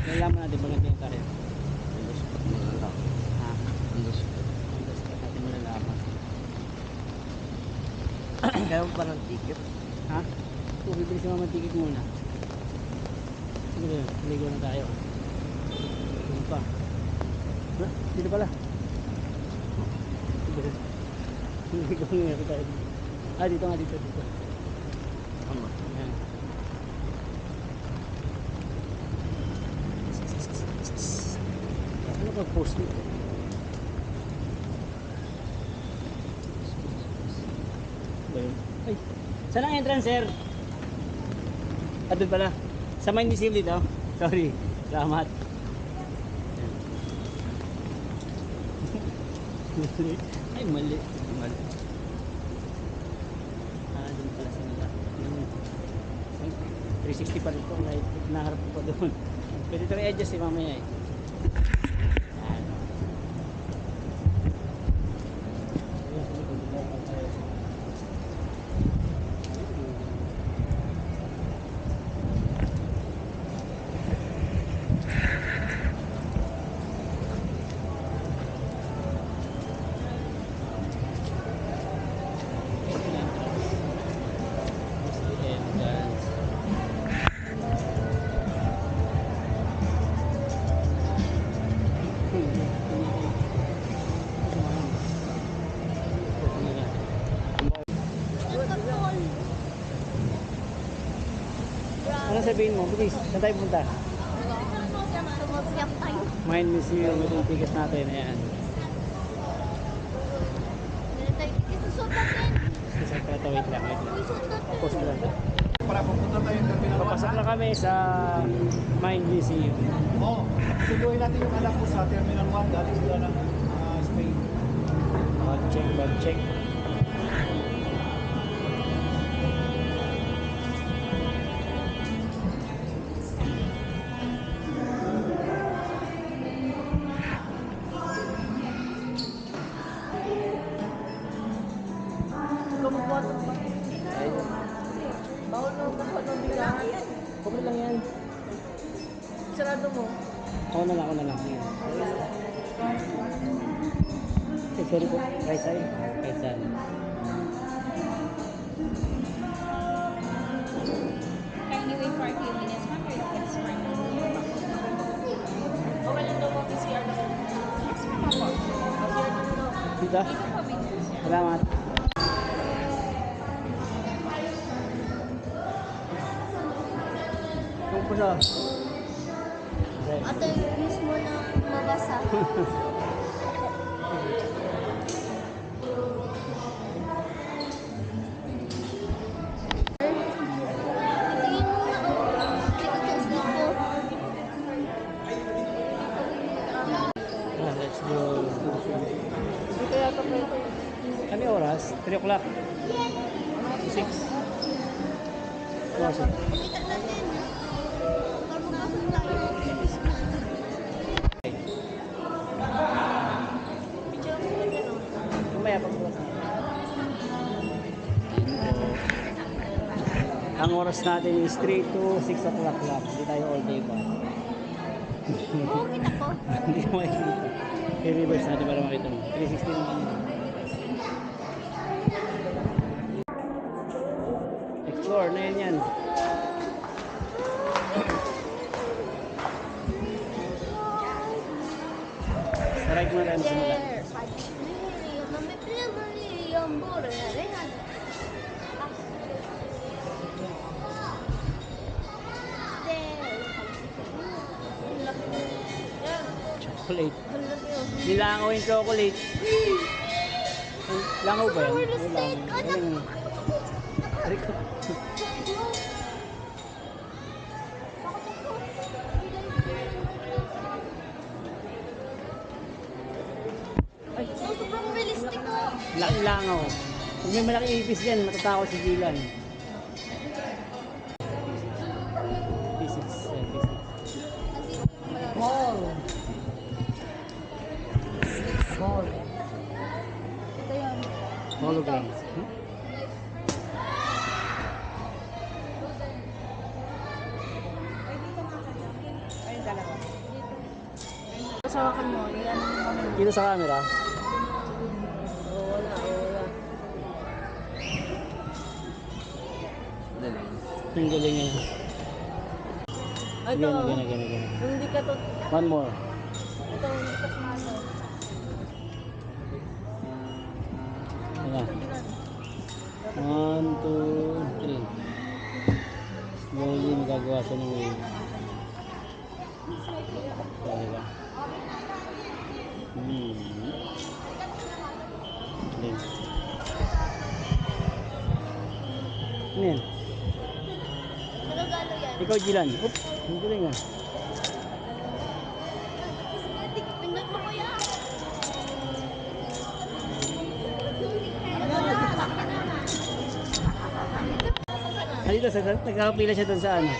Nalaman natin maganda yung tayo. Natin malalaman. Kaya mo pa ng ticket? Ha? Kung bibili si mama ticket muna. Sige, ligo na tayo. Dito pa. Ha? Dito pala. Ligo na tayo. Ah, dito nga, dito. Tama. Ayan. Ano ka post dito? Ay, saan ang entrance, sir? Ah, doon pala. Sa main museum dito. Sorry. Salamat. Ay, mali. Mali. Ah, doon pala sila. 360 pa rin ito. Naharap ko pa doon. Pwede ito i-adjust si mamaya eh. Ano sabihin mo? Bilis, saan tayo punta? Sumagsiyak tayo. Main museum, ito yung ticket natin. Ayan. Meron tayo ticket. Susot natin. Isa pa ito, wait lang. Susot natin. Tapos na lang. Para pupunta tayo ng terminal 1. Papasok na kami sa Main Museum. Oo. Subuhin natin yung anak ko sa terminal 1. Galing sila ng Spain. Bag check. Bawal na ako ng bigahan. Okay lang yan. Sarado mo. Ako na lang. Sige. Eh, sorry po. Right side. Right side. Kindly wait for a few minutes, ma'am. Your tickets for now. Okay lang daw mag-PCR na ko. Yes, ma'am. Opo. Dito. Dito po, wait. Salamat. Kung po siya. Ito yung mismo na mabasa. Tingin mo na ako. Tickets dito. Let's go. Dito yata pa ito. Ano yung oras? 3 o'clock. 6. Oras. Kita natin. Pagpapasok tayo. Mamaya pag ang oras natin is 3 to 6 o'clock lang. Hindi tayo all day pa. Oo, kita ko. Hindi ko makikita. I-reverse natin para makita mo. 360 naman. Explore na yan. Saray ko na tayo magsimula. Chocolate. Nilangaw yung chocolate. Langaw ba yan? Sour na May steak. langaw. Galing. Rico. Ay, Sobrang realistic ko. laking langaw. Pag may malaking ipis yan, matatakot si Gilan. Physics. Mall. Mall. Ito yun. Hologram. sawakan mo. Yan. Dito sa camera. Wala. Ang galing niya. Ito. Ganyan. Hindi ka to. One more. Ito, hindi ka sumalo. Ayan. 1, 2, 3. Slowly magagawa siya ng wave. Diba? Galing. Ano yan? Nagagano yan. Ikaw, Jilan. Oops, ang galing ah. Pindot mo kuya. Halito, nagkakapila siya doon sa ano.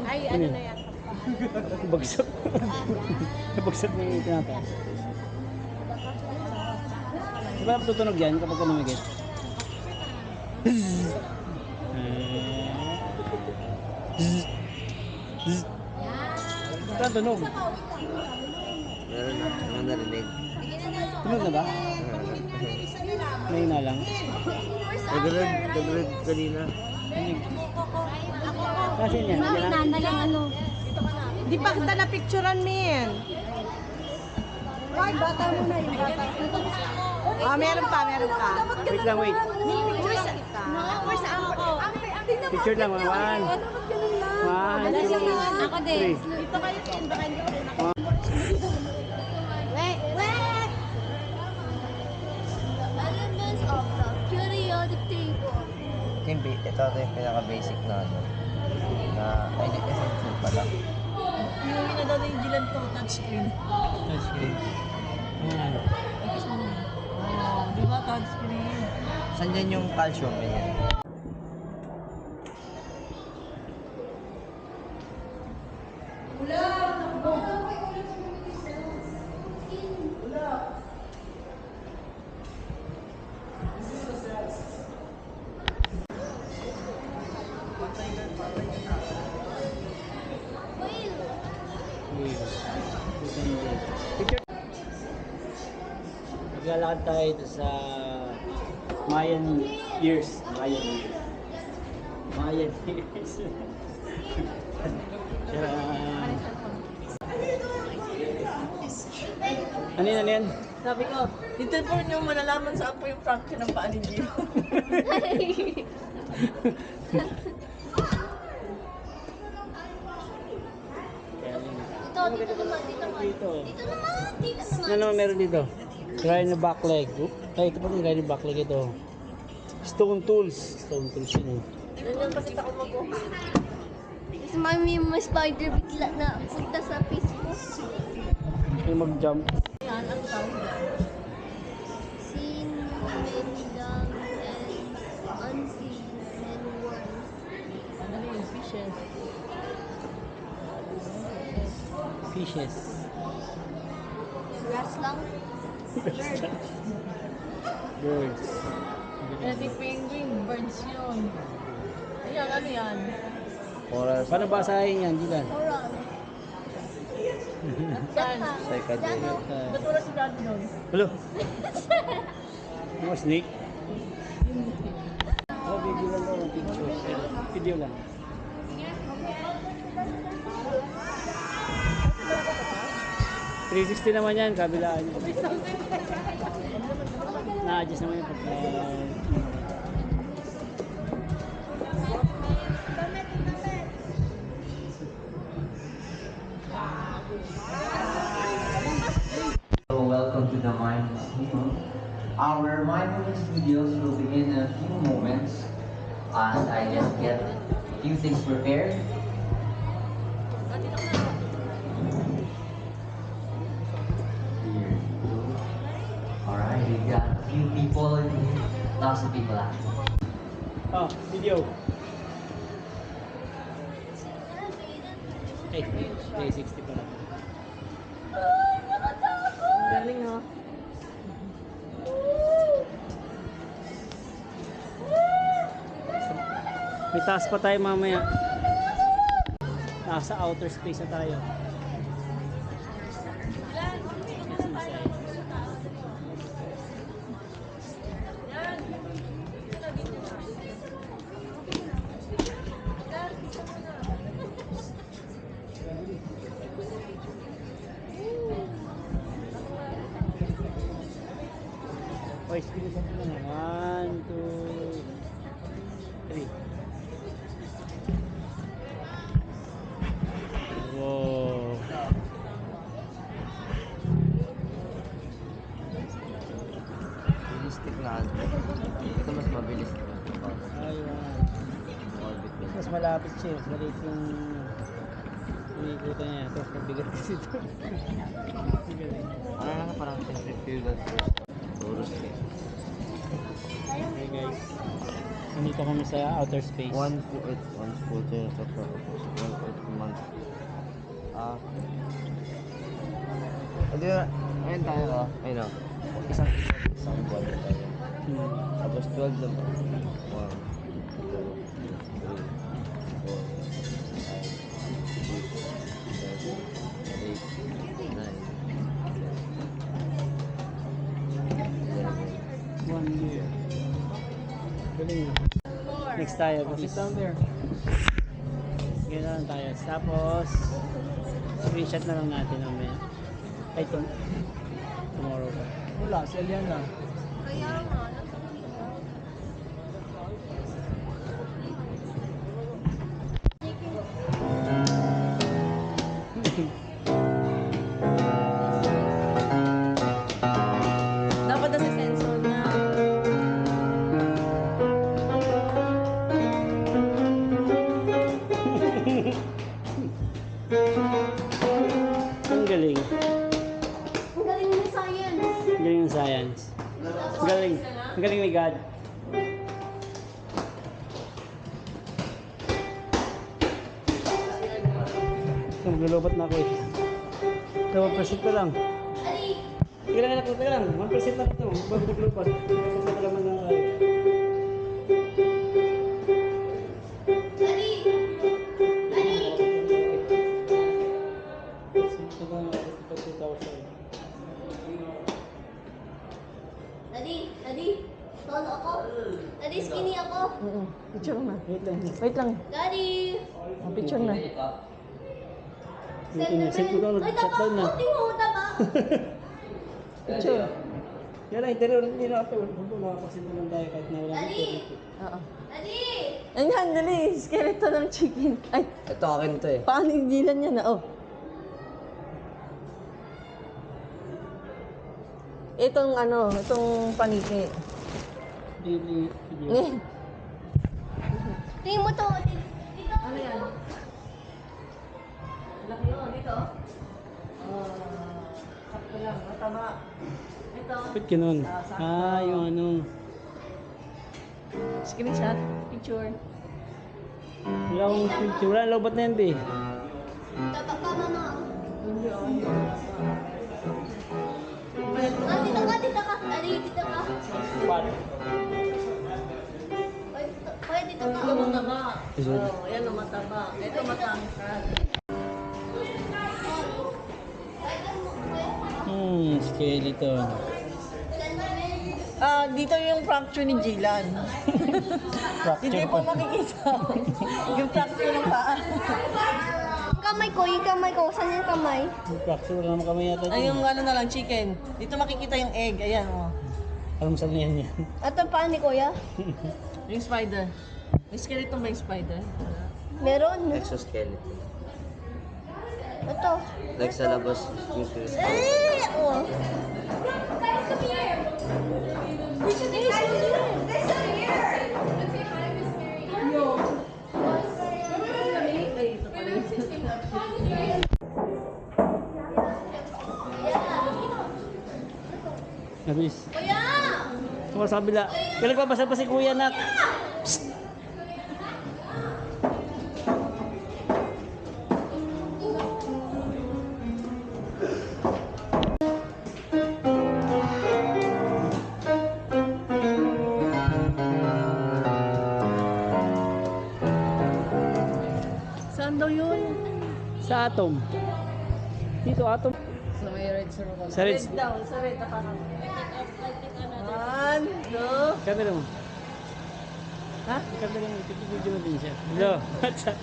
Ay, ano na yan? Bagsak. Bagsak na yung tinataas. Di ba tutunog yan kapag lumigit? Saan tunog? Meron na, ano narinig? Tunog na ba? May na lang. Nag-read kanina. Kasi yan, yan na. Nandalang ano. Di pa kita na-picturean, Min. Ay, bata mo na yung bata. Ah, meron pa. Wait lang, wait. Where's ako? Picture lang, one. One, two, Ako din. three. Dito kayo din. Baka hindi ko rin ako. Wait! Elements of the periodic table. Ito yung pinaka-basic na ano. Na, ay, essential pala. Yung na daw yung Jilan to, touchscreen. Touchscreen. Ayan. Oh, di ba touchscreen? Saan dyan yung calcium? Yan. Picture. Maglalakad tayo dito sa Mayan years. Mayan years. Tcharam! Ano yan? Sabi ko, dito po nyo malalaman saan po yung fraction ng paa ni Gio. Dito naman. Dito. Dito naman. Ano naman meron dito? Try na back leg. Ay, ito pa rin try na back leg ito. Stone tools. Stone tools yun eh. Yan yung pakita ko mag Kasi mami yung spider bigla na punta sa Facebook. Yung mag-jump. Yan, ang tawag dyan. Seen many dung and unseen many worms. Ano yun, fishes. Fishes. Grass lang. Birds. Any penguin, birds yun. Ayan, ano yan? Oral Paano basahin yan, Dilan? Coral. Yan. psychedelic. Ba't wala si Daddy doon? Hello? Mga snake? Oh, video lang daw. Picture. Video lang. $360 naman yan, kabilaan nyo. Na-adjust naman yung pagka... So welcome to the Mindfulness Museum. Our mindfulness videos will begin in a few moments as I just get a few things prepared. Here we go. Alright, we got a few people in here. Lots of people out. Oh, video. Ay, 360 pala. Galing ha. May taas pa tayo mamaya. Nasa outer space na tayo. Okay, sige sa na. 1, 2, 3. Wow. Realistic na ano. Ito mas mabilis na. Ayun. Orbit na. Mas malapit siya. Mas maliit yung umikutan niya. Ito, mabigat kasi ito. Magaling. Parang centrifugal first. Torus eh. Okay guys. Nandito kami sa outer space. One foot, one earth month. Hindi na, ayun tayo ayun o. Isang buwan na tayo. Tapos 12 naman. 1 year. Galing na. Next tayo. Sit down there. Sige na lang tayo. Tapos, screenshot na lang natin mamaya. Ay, tomorrow pa. Wala, si Eliana. Kaya nga, Dapat na sa sensor na. Ang galing. ang galing ng science. Ang galing ng science. Ang galing. Ang galing ni God. Maglulubat na ako eh. Ito, 1% pa lang. Ali, Teka lang, teka lang. 1% lang ito. Bago maglupat. 1% pa naman lang tayo. Ali, Ali. Ito ba, 2,000. Daddy, tolo ako. Daddy, skinny ako. Picture na. Wait lang. Wait lang. Daddy. Picture na. Send ko daw, Ay, shut down na. Kunti mo, tama. Picture. Yan lang, interior. Hindi na ito. Kung nakakasin naman tayo kahit na wala Daddy. dito. Oo. Daddy. Ayan, dali. Skeleton ng chicken. Ay, Ito akin to eh. paano yung dilan niya na? Oh. Itong ano, itong paniki. Video. Eh, Tingin mo to. Dito. ano yan? Laki yun, dito. Sakto lang, matama. Ito. Ba't ganun? Yung ano. Screenshot, picture. Wala akong picture. Wala, lobat na yan, be. Tapak ka, mama. Hindi, oh. Dito ka, dito ka. Daddy, dito ka. Pwede dito ka. Ito mataba. Oh, yan ang mataba. Ito matangkad. Skeleton. Dito yung fracture ni Jilan. Hindi po makikita. Yung fracture ng paa. Yung kamay ko. Saan yung kamay? Fracture naman kami yata Ay, dito. yung ano na lang, chicken. Dito makikita yung egg. Ayan, oh. Alam saan na yan yan. At ang paa ni Kuya? Yung spider. May skeleton ba yung spider? Meron. Exoskeleton. Ito. Like sa labas, yung Oh. Guys, come here. Guys, come here. Ay, ito pala yun. Nabis. Kuya! Tuma sa kabila. Kaya nagbabasa pa si Kuya, nak. Saan daw yun? Sa Atom. Dito, Atom. Sa may red sir ko. Sa red. daw, sa red. One, two. Camera mo. Ha? Camera mo. Video mo din siya. Hello. What's up?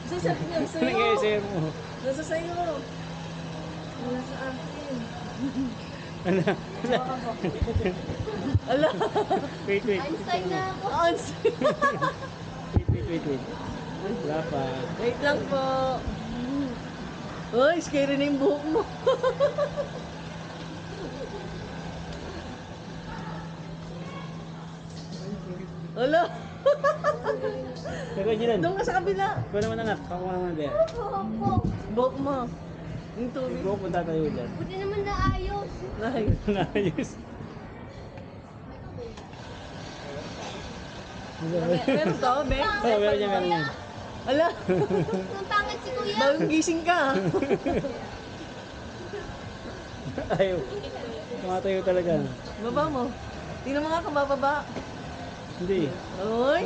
Sasabi niya, Ano sa'yo. kaya sa'yo mo? Nasa sa'yo. Wala sa akin. Ano? Ala. Wait, wait. Einstein na ako. Wait. Wala pa. Wait lang po. Uy, scary na yung buhok mo. Ala. Gagawin niyo lang. Doon ka sa kabila. Ikaw naman anak. Kakuha naman ba yan? Opo. Buhok mo. Yung tubig. Ikaw punta tayo dyan. Buti naman na ayos. Ay. Naayos. Meron to, be? Oo, meron niya. Ala. Ang pangit si kuya. Bagong gising ka. Ayaw. Tumatayo talaga. Baba mo. Tingnan mo nga kung bababa. Hindi. Uy.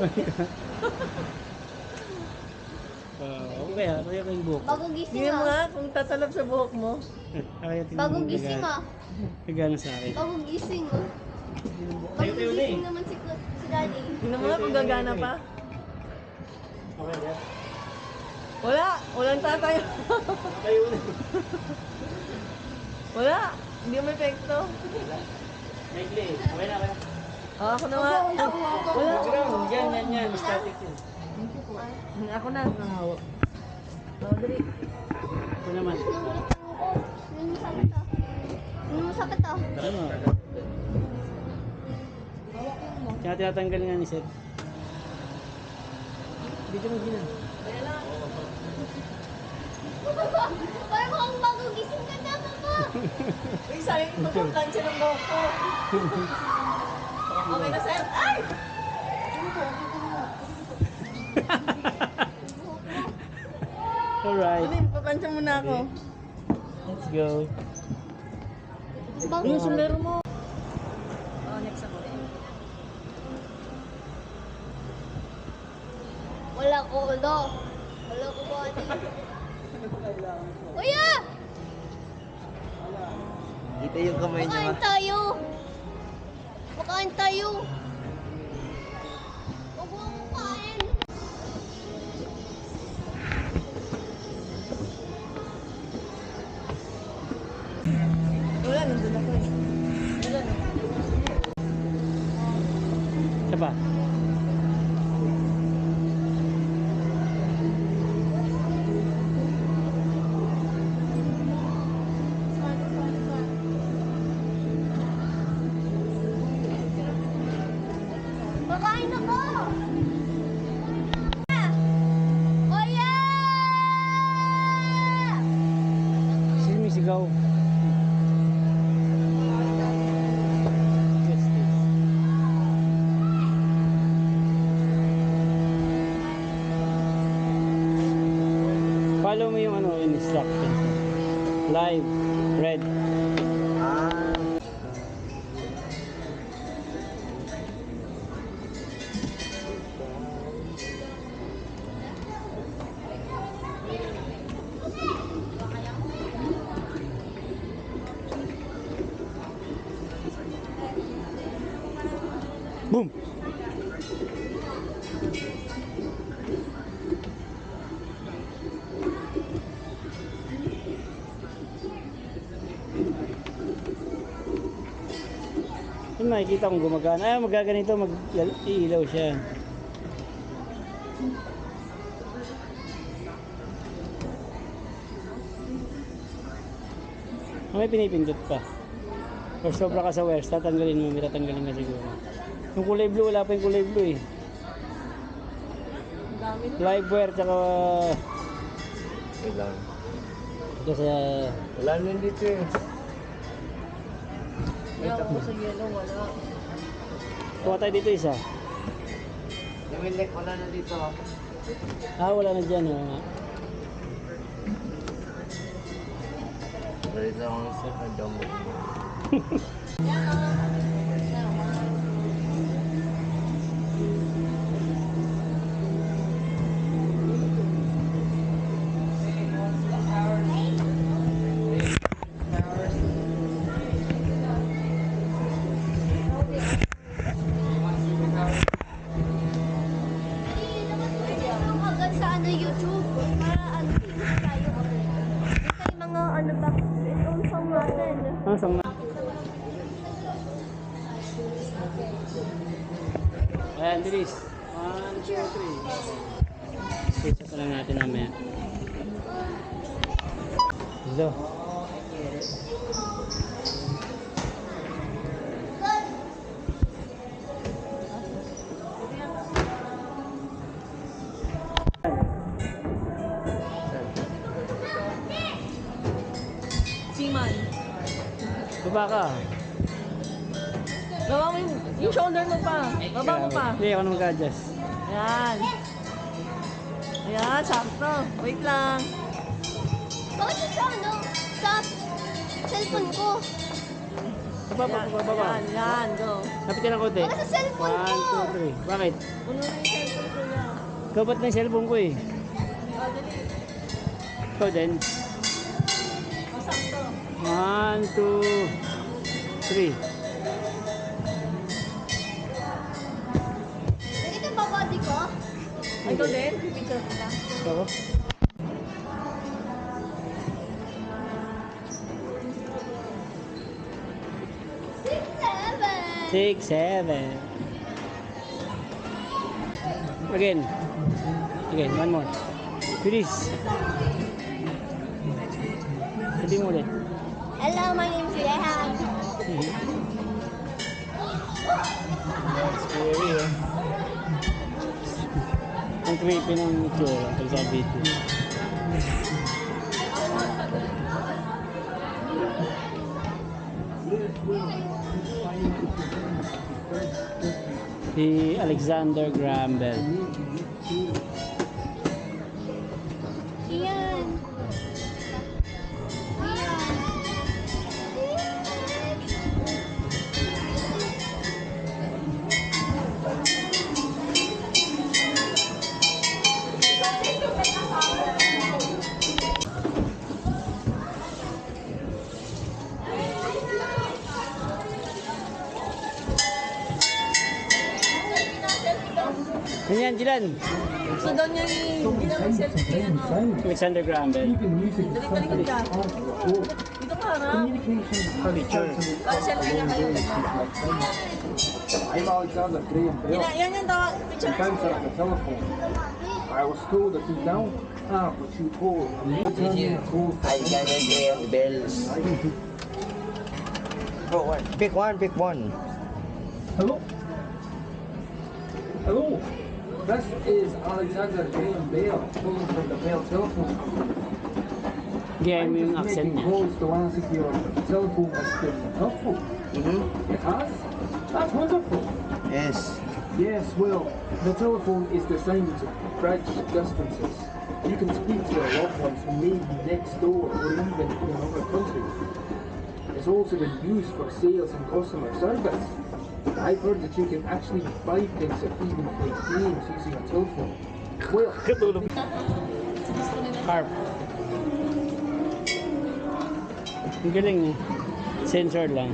Okay ha. Kaya kayong buhok. Bagong gising Tingnan mo ah. nga kung tatalab sa buhok mo. Kaya tingnan Bagong mo, gising ah. Kagana sa akin. Bagong gising ah. Tayo Bagong na eh. gising naman si daddy. Tingnan mo nga kung gagana pa. Okay na. Wala. Walang tatayo. Tayo na. Wala. Hindi mo epekto. Maigli. Okay na. Oh, ako na nga. Wala. Yan. Static yun. Ako na. Nakahawak. Oh, dali. Ito naman. Ano sakit ah? Ano sakit ah? Tara mo. Kaya tinatanggal nga ni Seth. Dito mo gina. Parang mukhang bagong gising ka na, papa. Uy, sayang ito po. Tansya ng buhok ko. Okay na, sir. Ay! Alright. Ano, papansya muna ako. Let's go. Bagong Yung sombrero mo. Oh, next ako. Wala ko ulo. Wala ko body. Kuya! Kita yung kamay niya, Makain ma. tayo. Makain tayo. Huwag mo akong kain. Wala, nandun ako eh. Wala na. Isa pa. Makain ako. Kuya! Sino may sigaw? Yes, yes. Follow mo yung ano, instructions. Live, red. Ah. Boom! Yung makikita kong gumagana. Ay, magaganito, mag-iilaw siya. May pinipindot pa. Or sobra ka sa wires, tatanggalin mo, may tatanggalin ka siguro. Yung kulay blue, wala pa yung kulay blue eh. Live wire, tsaka Wait lang. ito sa... Wala na dito eh. Kaya ako sa yellow, wala. Kuha tayo dito isa. Yung elect, wala na dito. Ah, wala na dyan. Oh. Dito ako ng set na jumbo. Yan, bilis. 1, 2, 3. Switch up lang natin mamaya. Dito. Siman. Baba ka. Baba mo yung shoulder mo pa. Baba mo pa. Hindi ako nang mag-adjust. Ayan. Ayan, sakto. Wait lang. Bakit sa ano? Sa cellphone ko. Baba, baba. Ayan, ayan, go. Lapitin ang konti. Bakit sa cellphone ko? 1, 2, 3. Bakit? Puno na yung cellphone ko yan. Ikaw ba't na yung cellphone ko eh? Ah, dali. Ikaw din. Oh, sakto. 1, 2, 3. Ito ba body ko? Ay, ikaw din? Pipicture ko lang. Ako? Six, 6, seven. 7. Again. Again, one more. Bilis. Sabi mo ulit. Hello, my name is Rehan. Scary eh. Ang creepy ng itsura pag sa video. Si Alexander Graham Bell. Ian. Ganyan, Jilan. So, doon yung ginamag-selfie yan. Alexander Graham Bell. Dali, talikod ka. Dito ka harap. Picture. Ah, selfie na kayo. I'm Alexander Graham Bell. Yan yung tawag. Picture. Bounce on the telephone. I was told that you don't have what you call Alexander Graham Bells. Pick one, pick one. Hello? Hello? This is Alexander Graham Bell calling from the Bell telephone. Gaya mo I'm yung just accent making niya. calls to ask if your telephone has been helpful. It has? That's wonderful. Yes. Yes, well, the telephone is designed to bridge distances. You can speak to your loved ones who may be next door or even in another country. It's also been used for sales and customer service. I've heard that you can actually buy things or even play games using a telephone. Well, Harp. Ang galing niya. Sensor lang.